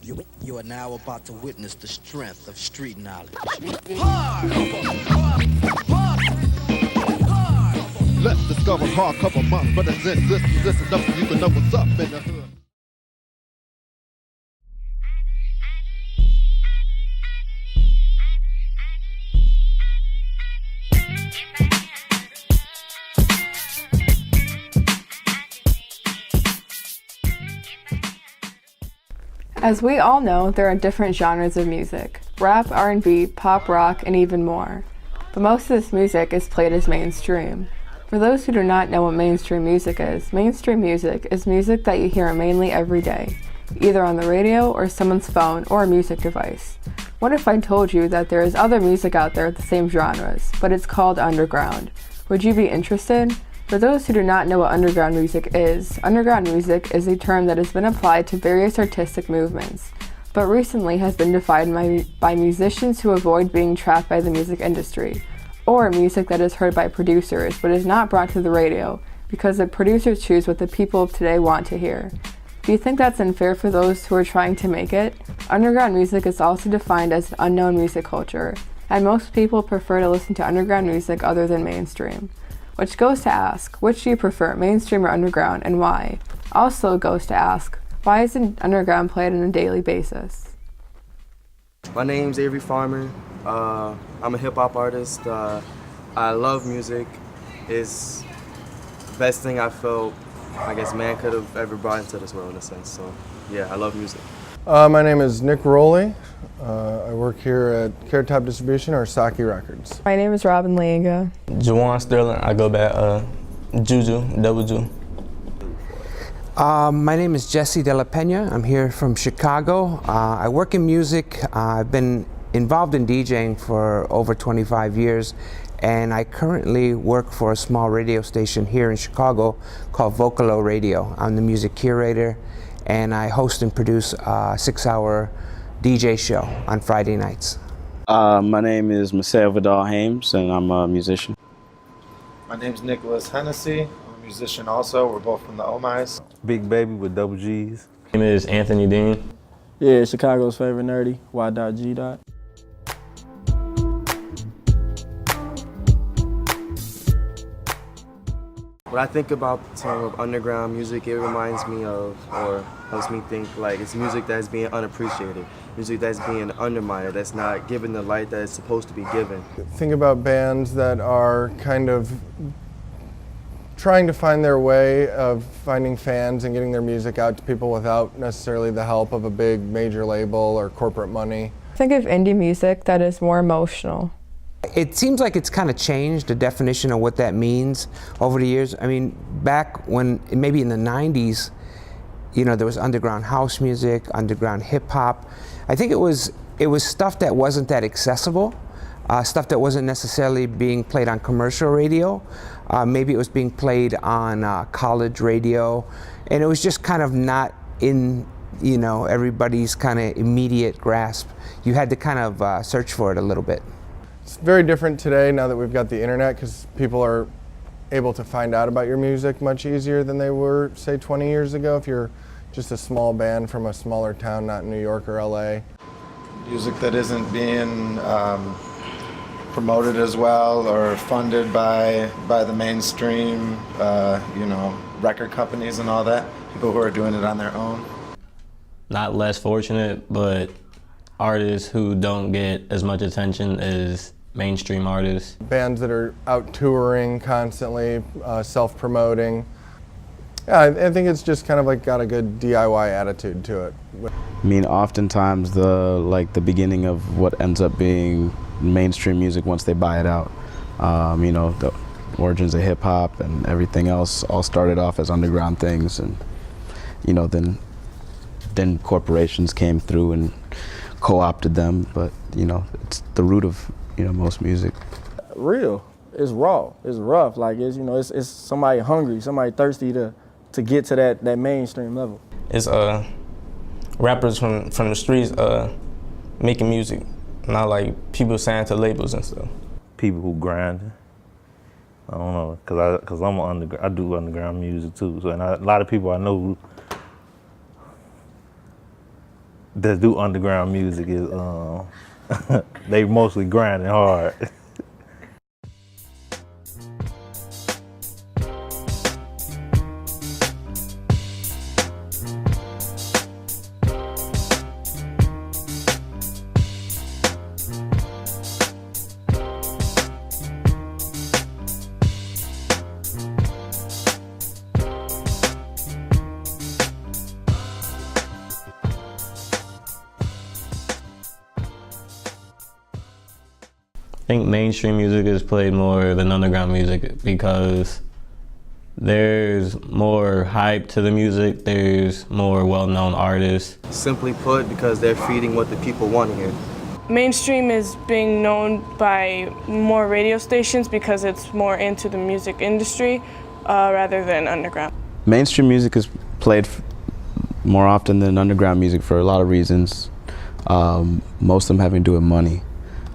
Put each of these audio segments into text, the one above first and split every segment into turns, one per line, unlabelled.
You are now about to witness the strength of street knowledge.
Let's discover hardcover month, but this enough so you can know what's up in the hood.
As we all know, there are different genres of music: rap, R&B, pop rock, and even more. But most of this music is played as mainstream. For those who do not know what mainstream music is music that you hear mainly every day, either on the radio or someone's phone or a music device. What if I told you that there is other music out there with the same genres, but it's called underground? Would you be interested? For those who do not know what underground music is a term that has been applied to various artistic movements, but recently has been defined by musicians who avoid being trapped by the music industry, or music that is heard by producers but is not brought to the radio because the producers choose what the people of today want to hear. Do you think that's unfair for those who are trying to make it? Underground music is also defined as unknown music culture, and most people prefer to listen to underground music other than mainstream. Which goes to ask, which do you prefer, mainstream or underground, and why? Also goes to ask, why isn't underground played on a daily basis?
My name's Avery Farmer. I'm a hip-hop artist. I love music. It's the best thing I felt, I guess, man could have ever brought into this world in a sense. So, yeah, I love music.
My name is Nick Rowley. I work here at Carrot Distribution or Sacco Records.
My name is Robin Lianga.
Jawan Sterling. I go by Juju, Double Ju.
My name is Jesse De La Pena. I'm here from Chicago. I work in music. I've been involved in DJing for over 25 years, and I currently work for a small radio station here in Chicago called Vocalo Radio. I'm the music curator, and I host and produce a 6-hour DJ show on Friday nights.
My name is Marcel Vidal Hames, and I'm a musician.
My name's Nicholas Hennessy. I'm a musician also. We're both from the Omais.
Big Baby with double G's.
My name is Anthony Dean.
Yeah, Chicago's favorite nerdy, Y.G.
When I think about the term of underground music, it reminds me of, or helps me think, like, it's music that's being unappreciated, music that's being undermined, that's not given the light that it's supposed to be given.
Think about bands that are kind of trying to find their way of finding fans and getting their music out to people without necessarily the help of a big major label or corporate money.
Think of indie music that is more emotional.
It seems like it's kind of changed the definition of what that means over the years. I mean, back when, maybe in the 90s, you know, there was underground house music, underground hip hop. I think it was stuff that wasn't that accessible, stuff that wasn't necessarily being played on commercial radio. Maybe it was being played on college radio, and it was just kind of not in, you know, everybody's kind of immediate grasp. You had to kind of search for it a little bit.
It's very different today now that we've got the internet, because people are able to find out about your music much easier than they were, say, 20 years ago if you're just a small band from a smaller town, not in New York or LA.
Music that isn't being promoted as well or funded by the mainstream, you know, record companies and all that. People who are doing it on their own.
Not less fortunate, but artists who don't get as much attention as mainstream artists.
Bands that are out touring constantly, self-promoting. Yeah, I think it's just kind of like got a good DIY attitude to it.
I mean, oftentimes the beginning of what ends up being mainstream music once they buy it out. You know, the origins of hip hop and everything else all started off as underground things, and you know, then corporations came through and co-opted them. But you know, it's the root of, you know, most music.
Real. It's raw. It's rough. Like, it's, you know, it's somebody hungry, somebody thirsty to get to that mainstream level.
It's rappers from the streets making music, not like people signed to labels and stuff.
People who grind. I don't know, cause I do underground music too. So, and a lot of people I know that do underground music is they mostly grinding hard.
I think mainstream music is played more than underground music because there's more hype to the music, there's more well-known artists.
Simply put, because they're feeding what the people want to hear.
Mainstream is being known by more radio stations because it's more into the music industry rather than underground.
Mainstream music is played more often than underground music for a lot of reasons. Most of them having to do with money.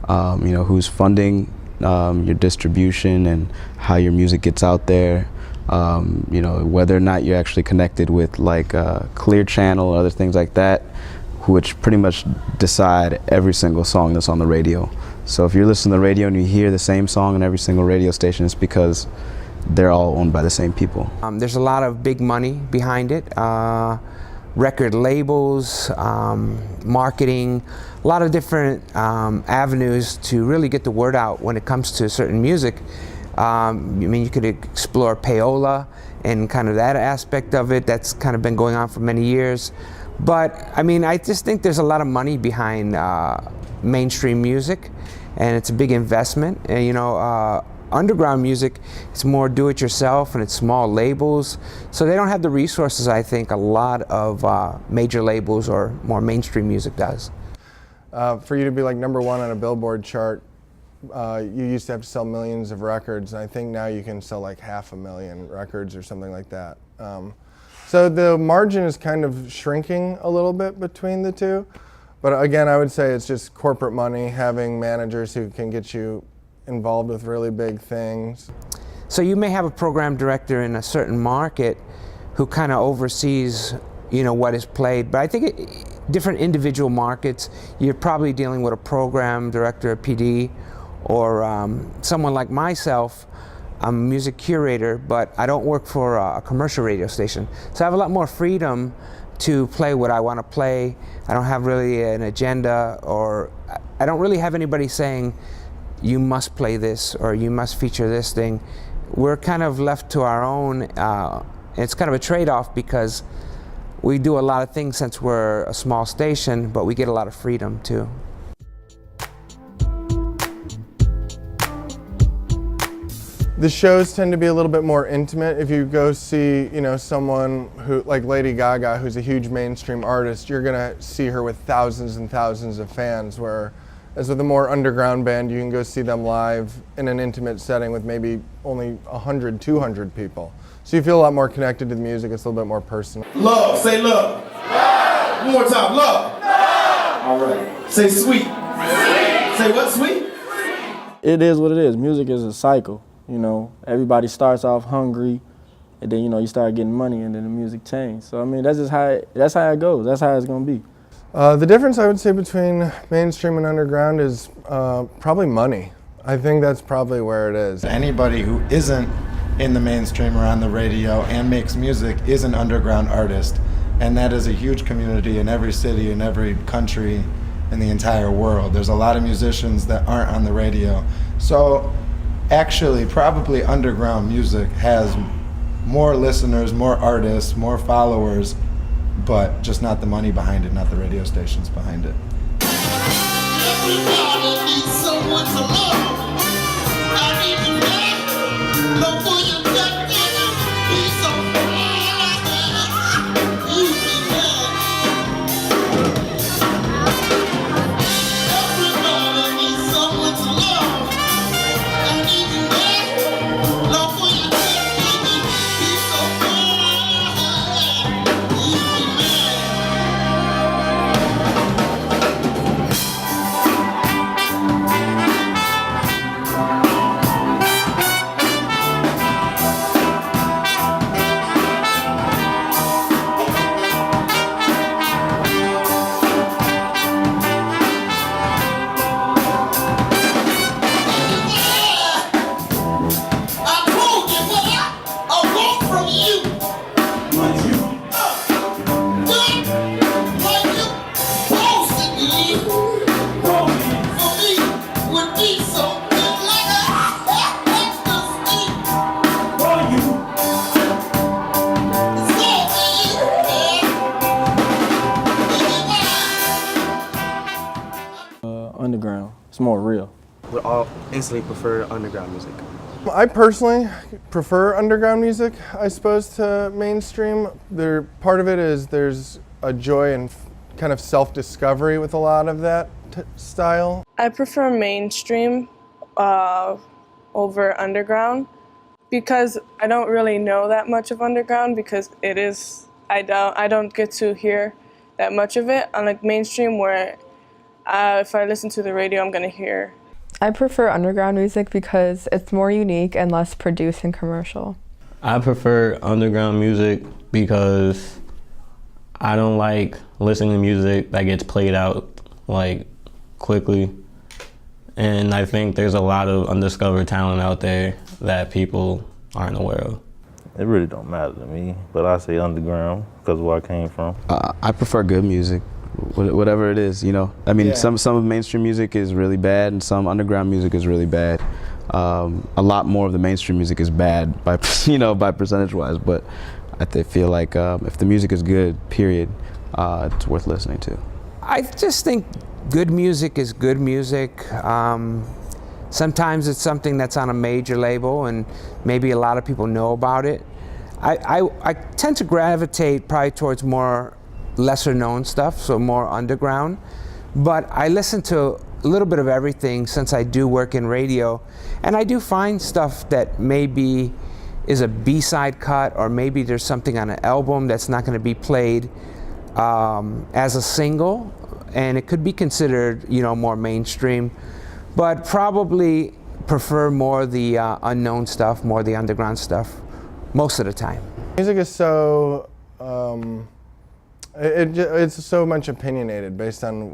You know, who's funding your distribution and how your music gets out there. You know, whether or not you're actually connected with like Clear Channel or other things like that, which pretty much decide every single song that's on the radio. So if you're listening to the radio and you hear the same song on every single radio station, it's because they're all owned by the same people.
There's a lot of big money behind it. Record labels, marketing, a lot of different avenues to really get the word out when it comes to certain music. I mean, you could explore payola and kind of that aspect of it. That's kind of been going on for many years. But I mean, I just think there's a lot of money behind mainstream music, and it's a big investment. And you know, underground music, it's more do-it-yourself and it's small labels, so they don't have the resources I think a lot of major labels or more mainstream music does.
For you to be like #1 on a Billboard chart, you used to have to sell millions of records, and I think now you can sell like 500,000 records or something like that. So the margin is kind of shrinking a little bit between the two, but again, I would say it's just corporate money, having managers who can get you involved with really big things.
So you may have a program director in a certain market who kind of oversees, you know, what is played, but I think different individual markets, you're probably dealing with a program director, a PD, or someone like myself. I'm a music curator, but I don't work for a commercial radio station. So I have a lot more freedom to play what I want to play. I don't have really an agenda, or I don't really have anybody saying, you must play this or you must feature this thing. We're kind of left to our own. It's kind of a trade-off because we do a lot of things since we're a small station, but we get a lot of freedom too.
The shows tend to be a little bit more intimate. If you go see, you know, someone who, like Lady Gaga, who's a huge mainstream artist, you're gonna see her with thousands and thousands of fans, where as with a more underground band, you can go see them live in an intimate setting with maybe only 100, 200 people. So you feel a lot more connected to the music, it's a little bit more personal.
Love, say love. Love. One more time, love. Love. All right. Say sweet. Sweet. Say what, sweet?
It is what it is. Music is a cycle. You know, everybody starts off hungry, and then, you know, you start getting money, and then the music changes. So I mean, that's just how it goes. That's how it's gonna be.
The difference I would say between mainstream and underground is probably money. I think that's probably where it is.
Anybody who isn't in the mainstream or on the radio and makes music is an underground artist, and that is a huge community in every city, in every country, in the entire world. There's a lot of musicians that aren't on the radio. So actually, probably underground music has more listeners, more artists, more followers, but just not the money behind it, not the radio stations behind it.
Everybody needs someone to love. I need you back. Love for your death, be so fine. You be mad. Everybody needs someone to love. I need you back. Love for your death, be so fine. You be mad.
underground. It's more real.
Would all instantly prefer underground music.
I personally prefer underground music, I suppose, to mainstream. Part of it is there's a joy and kind of self-discovery with a lot of that style.
I prefer mainstream over underground because I don't really know that much of underground because I don't get to hear that much of it. Unlike mainstream where if I listen to the radio, I'm going to hear.
I prefer underground music because it's more unique and less produced and commercial.
I prefer underground music because I don't like listening to music that gets played out like quickly. And I think there's a lot of undiscovered talent out there that people aren't aware of.
It really don't matter to me, but I say underground because of where I came from.
I prefer good music, whatever it is, you know. I mean, some of mainstream music is really bad, and some underground music is really bad. A lot more of the mainstream music is bad by by percentage-wise, but I feel like if the music is good, period, it's worth listening to.
I just think good music is good music. Sometimes it's something that's on a major label and maybe a lot of people know about it. I tend to gravitate probably towards more lesser known stuff, so more underground. But I listen to a little bit of everything since I do work in radio, and I do find stuff that maybe is a B-side cut, or maybe there's something on an album that's not going to be played as a single, and it could be considered, more mainstream, but probably prefer more the unknown stuff, more the underground stuff, most of the time.
Music is so, it's so much opinionated based on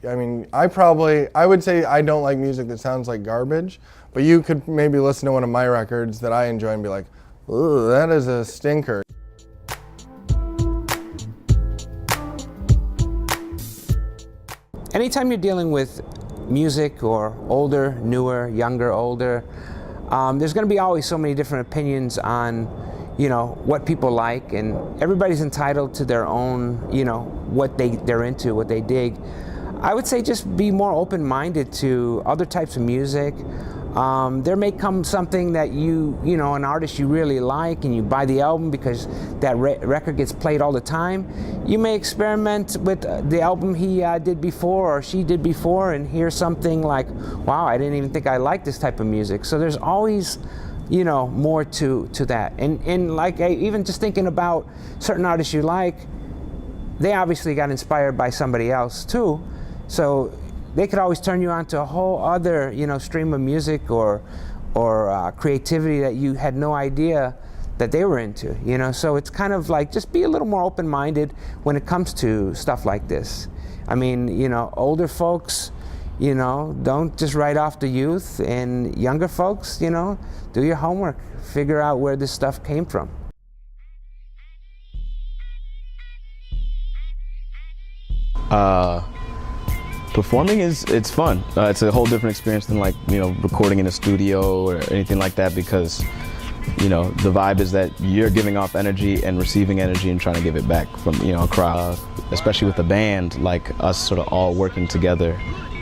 I would say I don't like music that sounds like garbage, but you could maybe listen to one of my records that I enjoy and be like, ooh, that is a stinker.
Anytime you're dealing with music or older, newer, younger, older, there's going to be always so many different opinions on, what people like, and everybody's entitled to their own, what they're into, what they dig. I would say just be more open-minded to other types of music. There may come something that an artist you really like, and you buy the album because that record gets played all the time. You may experiment with the album he did before or she did before and hear something like, wow, I didn't even think I liked this type of music. So there's always, more to that. And like even just thinking about certain artists you like, they obviously got inspired by somebody else too. So they could always turn you on to a whole other, stream of music or creativity that you had no idea that they were into, So it's kind of like just be a little more open-minded when it comes to stuff like this. I mean, older folks, don't just write off the youth, and younger folks, do your homework, figure out where this stuff came from.
Performing it's fun. It's a whole different experience than recording in a studio or anything like that, because the vibe is that you're giving off energy and receiving energy and trying to give it back from a crowd. Especially with a band like us, sort of all working together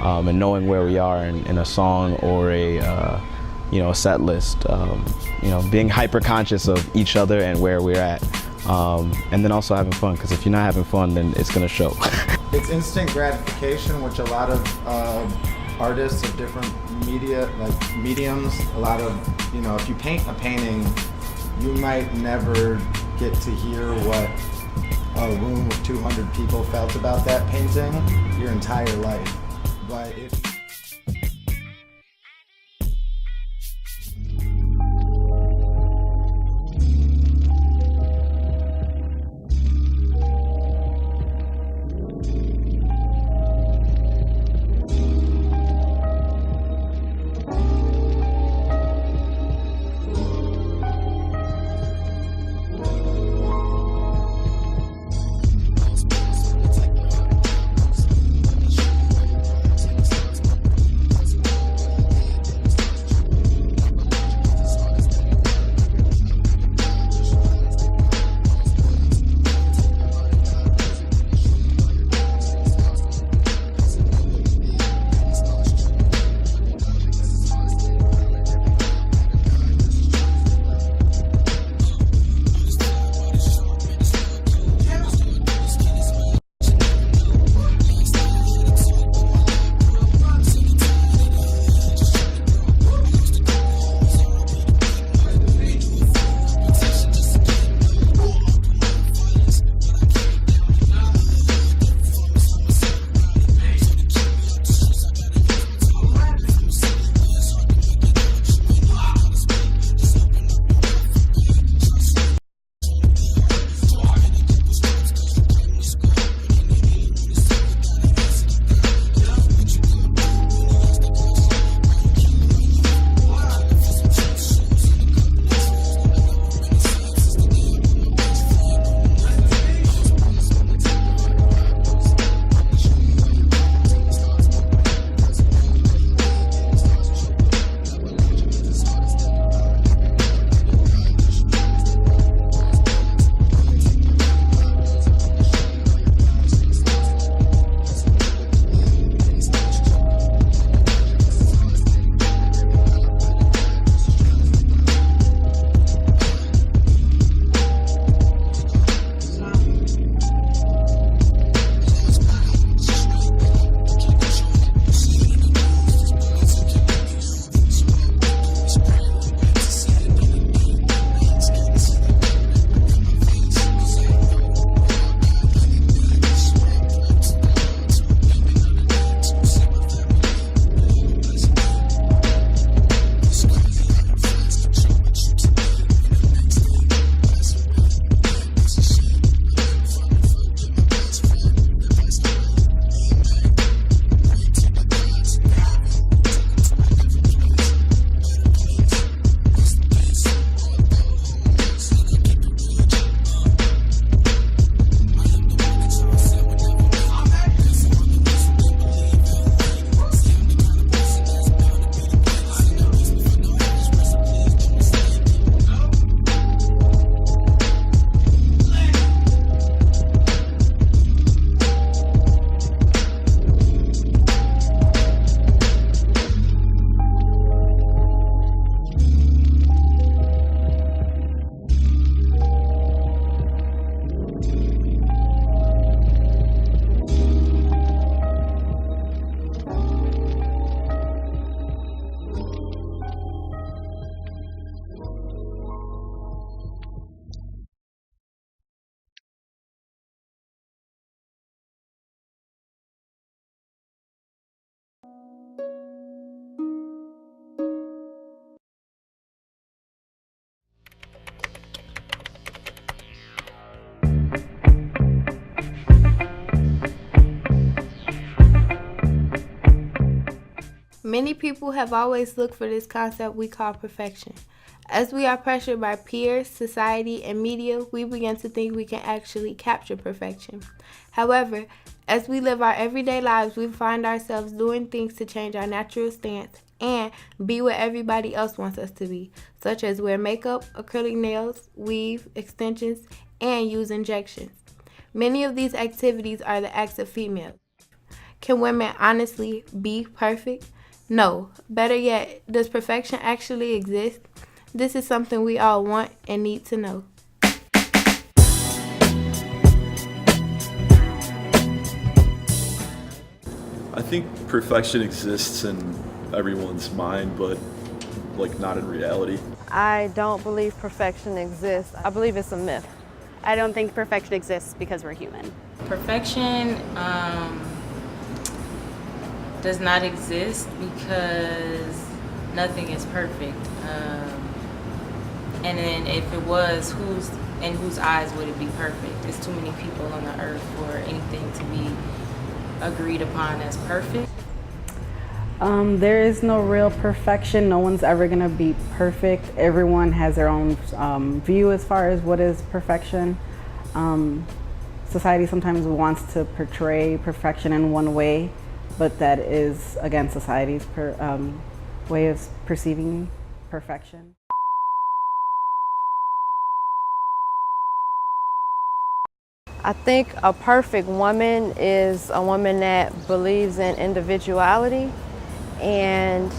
and knowing where we are in a song or a set list. Being hyper conscious of each other and where we're at, and then also having fun, because if you're not having fun, then it's gonna show.
It's instant gratification, which a lot of artists of different mediums, a lot of, if you paint a painting, you might never get to hear what a room of 200 people felt about that painting your entire life. But if
Many people have always looked for this concept we call perfection. As we are pressured by peers, society, and media, we begin to think we can actually capture perfection. However, as we live our everyday lives, we find ourselves doing things to change our natural stance and be what everybody else wants us to be, such as wear makeup, acrylic nails, weave, extensions, and use injections. Many of these activities are the acts of females. Can women honestly be perfect? No. Better yet, does perfection actually exist? This is something we all want and need to know.
I think perfection exists in everyone's mind, but like not in reality.
I don't believe perfection exists. I believe it's a myth.
I don't think perfection exists because we're human.
Perfection does not exist because nothing is perfect. And then if it was, in whose eyes would it be perfect? There's too many people on the earth for anything to be agreed upon as perfect.
There is no real perfection. No one's ever gonna be perfect. Everyone has their own view as far as what is perfection. Society sometimes wants to portray perfection in one way, but that is against society's way of perceiving perfection.
I think a perfect woman is a woman that believes in individuality and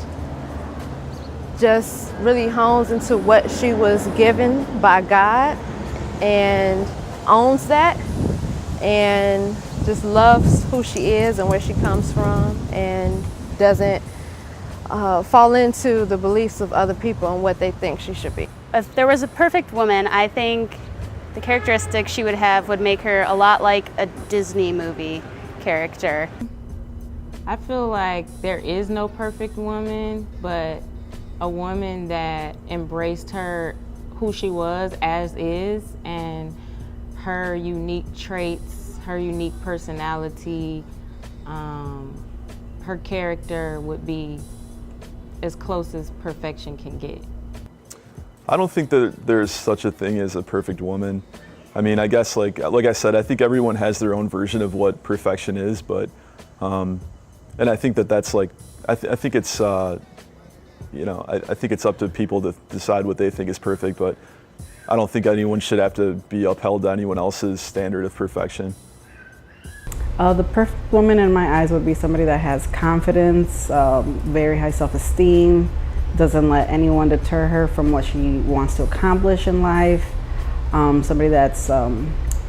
just really hones into what she was given by God and owns that and just loves who she is and where she comes from and doesn't fall into the beliefs of other people and what they think she should be.
If there was a perfect woman, I think the characteristics she would have would make her a lot like a Disney movie character.
I feel like there is no perfect woman, but a woman that embraced who she was as is and her unique traits, her unique personality, her character would be as close as perfection can get.
I don't think that there's such a thing as a perfect woman. I mean, I guess like I said, I think everyone has their own version of what perfection is, but and I think that's like I think it's you know, I think it's up to people to decide what they think is perfect, but I don't think anyone should have to be upheld to anyone else's standard of perfection.
The perfect woman in my eyes would be somebody that has confidence, very high self-esteem, doesn't let anyone deter her from what she wants to accomplish in life, somebody that's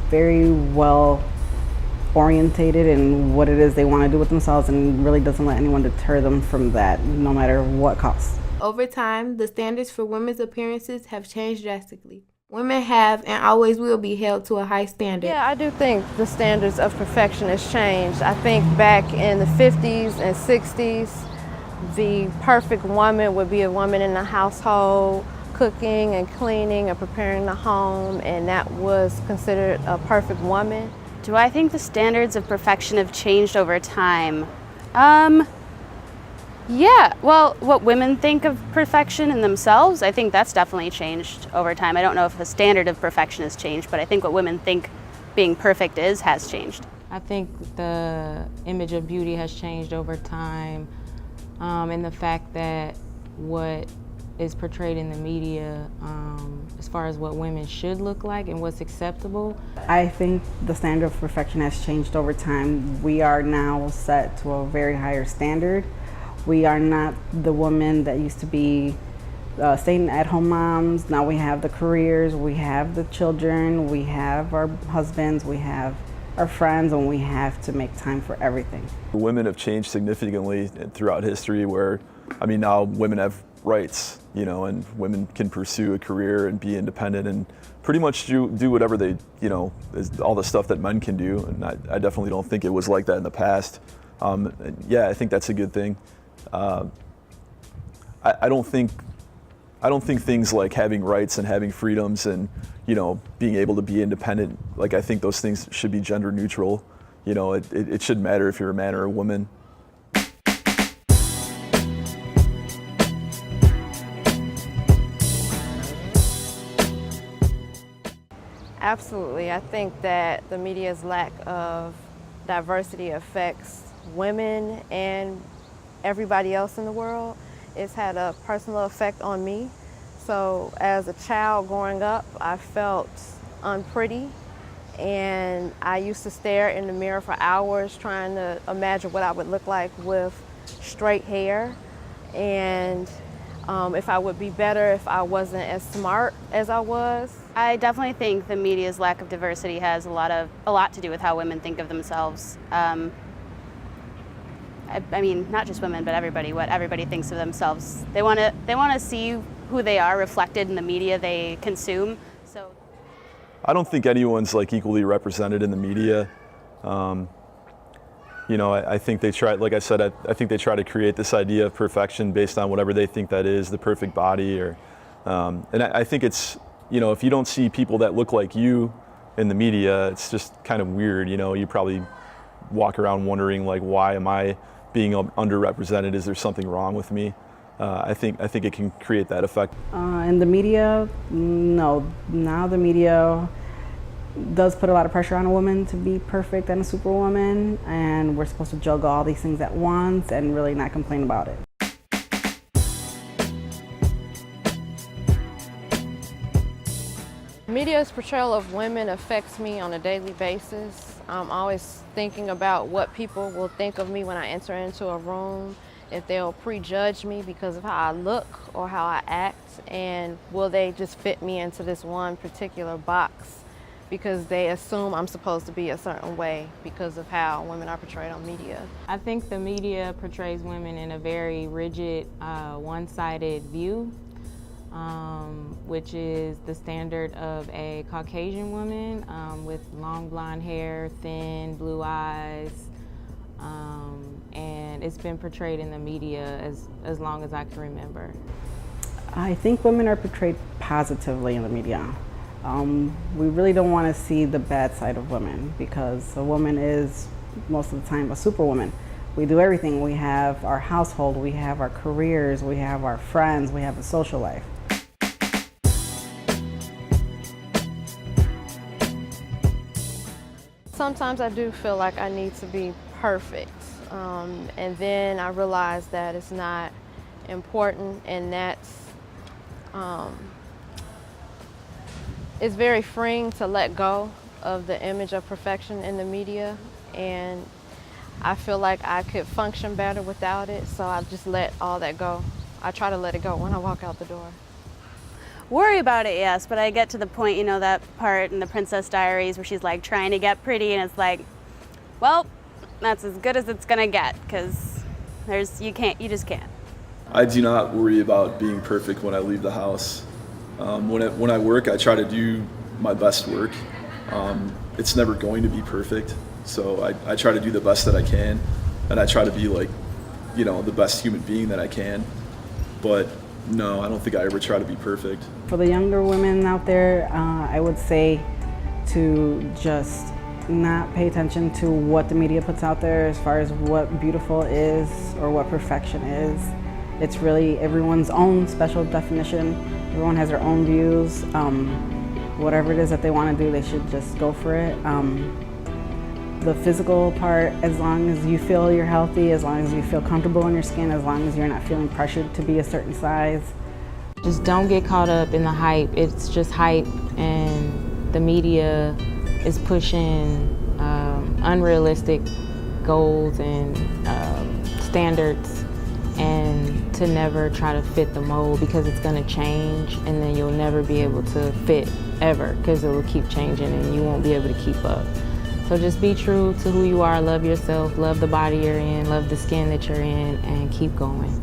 very well orientated in what it is they want to do with themselves and really doesn't let anyone deter them from that, no matter what cost.
Over time, the standards for women's appearances have changed drastically. Women have and always will be held to a high standard.
Yeah, I do think the standards of perfection has changed. I think back in the 50s and 60s, the perfect woman would be a woman in the household, cooking and cleaning and preparing the home, and that was considered a perfect woman.
Do I think the standards of perfection have changed over time? Yeah, well, what women think of perfection in themselves, I think that's definitely changed over time. I don't know if the standard of perfection has changed, but I think what women think being perfect has changed.
I think the image of beauty has changed over time, and the fact that what is portrayed in the media as far as what women should look like and what's acceptable.
I think the standard of perfection has changed over time. We are now set to a very higher standard. We are not the women that used to be staying at-home moms. Now we have the careers, we have the children, we have our husbands, we have our friends, and we have to make time for everything.
Women have changed significantly throughout history where, I mean, now women have rights, you know, and women can pursue a career and be independent and pretty much do whatever they, you know, all the stuff that men can do. And I definitely don't think it was like that in the past. Yeah, I think that's a good thing. I don't think things like having rights and having freedoms and, you know, being able to be independent, like I think those things should be gender neutral. You know, it shouldn't matter if you're a man or a woman.
Absolutely. I think that the media's lack of diversity affects women and everybody else in the world. It's had a personal effect on me. So as a child growing up, I felt unpretty, and I used to stare in the mirror for hours trying to imagine what I would look like with straight hair, and if I would be better if I wasn't as smart as I was.
I definitely think the media's lack of diversity has a lot to do with how women think of themselves. I mean, not just women, but everybody. What everybody thinks of themselves. They want to see who they are reflected in the media they consume. So,
I don't think anyone's like equally represented in the media. You know, I think they try, like I said, I think they try to create this idea of perfection based on whatever they think that is, the perfect body, or, and I think it's, you know, if you don't see people that look like you in the media, it's just kind of weird. You know, you probably walk around wondering like, why am I being underrepresented? Is there something wrong with me? I think it can create that effect.
In the media, no. Now the media does put a lot of pressure on a woman to be perfect and a superwoman, and we're supposed to juggle all these things at once and really not complain about it.
Media's portrayal of women affects me on a daily basis. I'm always thinking about what people will think of me when I enter into a room, if they'll prejudge me because of how I look or how I act, and will they just fit me into this one particular box because they assume I'm supposed to be a certain way because of how women are portrayed on media.
I think the media portrays women in a very rigid, one-sided view, which is the standard of a Caucasian woman with long blonde hair, thin blue eyes, and it's been portrayed in the media as long as I can remember.
I think women are portrayed positively in the media. We really don't want to see the bad side of women because a woman is most of the time a superwoman. We do everything. We have our household, we have our careers, we have our friends, we have a social life.
Sometimes I do feel like I need to be perfect, and then I realize that it's not important, and that's it's very freeing to let go of the image of perfection in the media, and I feel like I could function better without it, so I just let all that go. I try to let it go when I walk out the door.
Worry about it, yes, but I get to the point, you know, that part in the Princess Diaries where she's like trying to get pretty, and it's like, well, that's as good as it's gonna get, because you just can't.
I do not worry about being perfect when I leave the house. When I work, I try to do my best work. It's never going to be perfect, so I try to do the best that I can, and I try to be like, you know, the best human being that I can. But no, I don't think I ever try to be perfect.
For the younger women out there, I would say to just not pay attention to what the media puts out there as far as what beautiful is or what perfection is. It's really everyone's own special definition. Everyone has their own views. Whatever it is that they want to do, they should just go for it. The physical part, as long as you feel you're healthy, as long as you feel comfortable in your skin, as long as you're not feeling pressured to be a certain size.
Just don't get caught up in the hype. It's just hype, and the media is pushing unrealistic goals and standards, and to never try to fit the mold because it's going to change, and then you'll never be able to fit ever because it will keep changing and you won't be able to keep up. So just be true to who you are, love yourself, love the body you're in, love the skin that you're in, and keep going.